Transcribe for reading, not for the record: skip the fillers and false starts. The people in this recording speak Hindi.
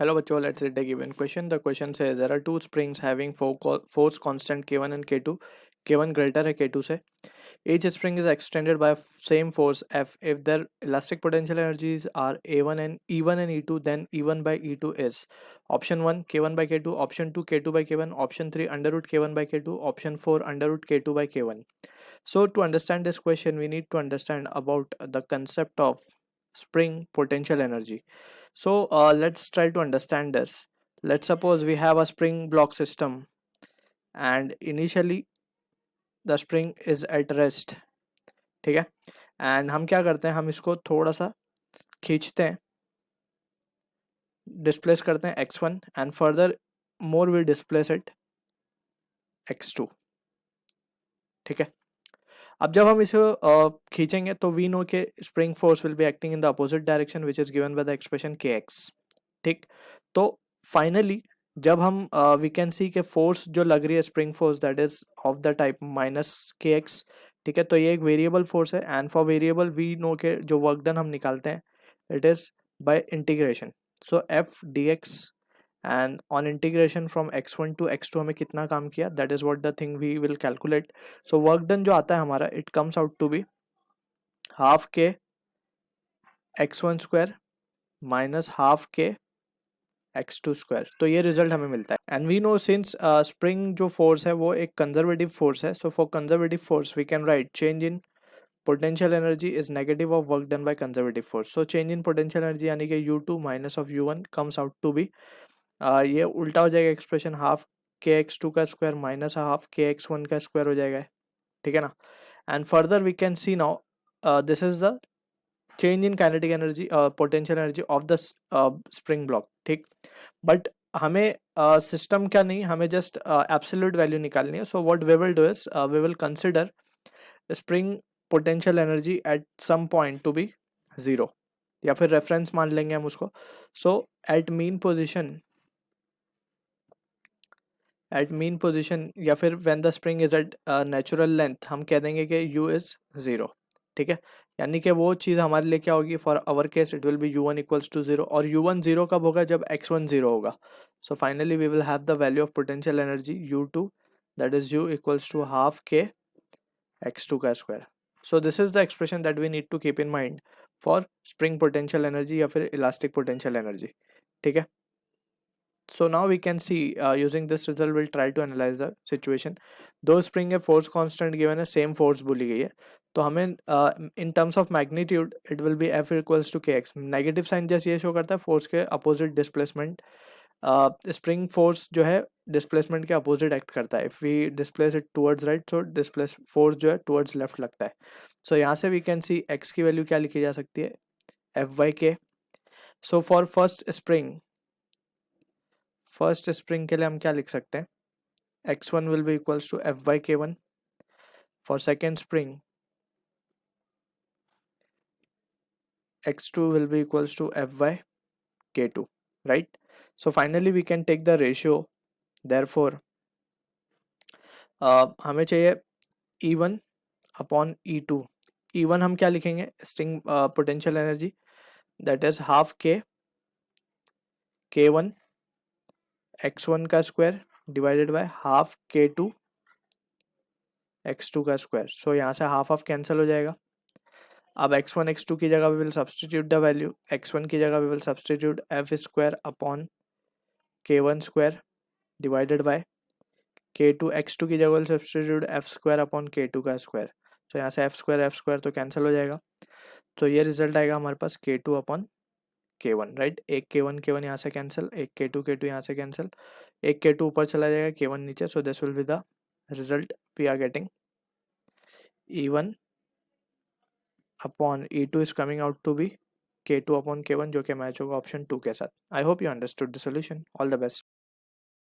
Hello बच्चों, let's read the given question. The question says there are two springs having force constant K1 and K2. K1 greater है K2 से. Each spring is extended by same force F. If their elastic potential energies are A1 and E1 and E2, then E1 by E2 is option 1 K1 by K2, option 2 K2 by K1, option 3 under root K1 by K2, option 4 under root K2 by K1. So to understand this question, we need to understand about the concept of spring potential energy. So let's try to understand this. Let's suppose we have a spring block system and initially the spring is at rest. ठीक है, एंड हम क्या करते हैं, हम इसको थोड़ा सा खींचते हैं, डिस्प्लेस करते हैं x1 and further more we displace it x2. ठीक है, अब जब हम इसे खींचेंगे तो वी नो के spring force will be acting in the opposite direction which is given by the expression kx. ठीक, तो फाइनली जब हम वी कैन सी के फोर्स जो लग रही है spring force that is of the type minus kx. ठीक है, तो ये एक वेरिएबल फोर्स है and for variable we know के जो वर्क डन हम निकालते हैं it is by integration. So F D X and on integration from x1 to x2 हमें कितना काम किया, that is what the thing we will calculate. So work done जो आता है हमारा, it comes out to be half के x1 square minus half k x2 square. तो ये रिजल्ट हमें मिलता है and we know since spring जो फोर्स है वो एक कंजर्वेटिव फोर्स है. So for conservative force we can write change in potential energy is negative of work done by conservative force. So change in potential energy यानी कि u2 minus of u1 comes out to be, ये उल्टा हो जाएगा एक्सप्रेशन, हाफ के x2 का स्क्वायर माइनस हाफ के x1 का स्क्वायर हो जाएगा. ठीक है ना, and further we can see now this is the change in kinetic energy potential energy of the spring block. ठीक, बट हमें सिस्टम क्या नहीं, हमें जस्ट एब्सोल्यूट वैल्यू निकालनी है. So what we will do is we will consider spring potential energy at some point to be zero, या फिर रेफरेंस मान लेंगे हम उसको. सो एट मीन पोजीशन या फिर when the spring is at natural length हम कह देंगे कि u इज जीरो. ठीक है, यानी कि वो चीज़ हमारे लिए क्या होगी, for our case it will be u1 equals to zero. और u1 जीरो कब होगा, जब x1 जीरो होगा. So finally we will have the value of potential energy u2 that is u equals to half k x2 का square. So this is the expression that we need to keep in mind for spring potential energy या फिर इलास्टिक पोटेंशियल एनर्जी. ठीक है, so now we can see using this result we'll try to analyze the situation. दो spring है, force constant given है, same force बोली गई है, तो हमें in terms of magnitude it will be F equals to kx. Negative sign जैसे ये शो करता है फोर्स के अपोजिट डिस्प्लेसमेंट. स्प्रिंग फोर्स जो है डिस्प्लेसमेंट के अपोजिट एक्ट करता है. If we displace it towards right so displace force जो है टुवर्ड्स लेफ्ट लगता है. सो यहाँ से वी कैन सी x की वैल्यू क्या लिखी जा सकती है, F by k. So for first spring के लिए हम क्या लिख सकते हैं, x1 will be equals to F by k1. For second spring x2 will be equals to F by k2, right? So finally we can take the ratio. Therefore हमें चाहिए E1 अपॉन E2. E1 हम क्या लिखेंगे, string potential energy that is half के k1 x1 का square divided by half k2 x2 का स्क्वायर. सो यहाँ से हाफ हाफ कैंसिल हो जाएगा. अब x1 x2 की जगह we will substitute the value. x1 की जगह we will substitute f square upon k1 square divided by k2 x2 की जगह will substitute f square upon k2 का स्क्वायर. तो यहाँ से f स्क्वायर तो कैंसिल हो जाएगा. तो ये रिजल्ट आएगा हमारे पास k2 अपॉन k1, राइट. एक k1 यहाँ से कैंसिल, एक k2 यहाँ से कैंसिल, एक k2 ऊपर चला जाएगा, k1 नीचे. So this will be the result we are getting. E1 upon E2 is coming out to be k2 upon k1 जो कि मैच होगा ऑप्शन 2 के साथ. I hope you understood the solution. All the best.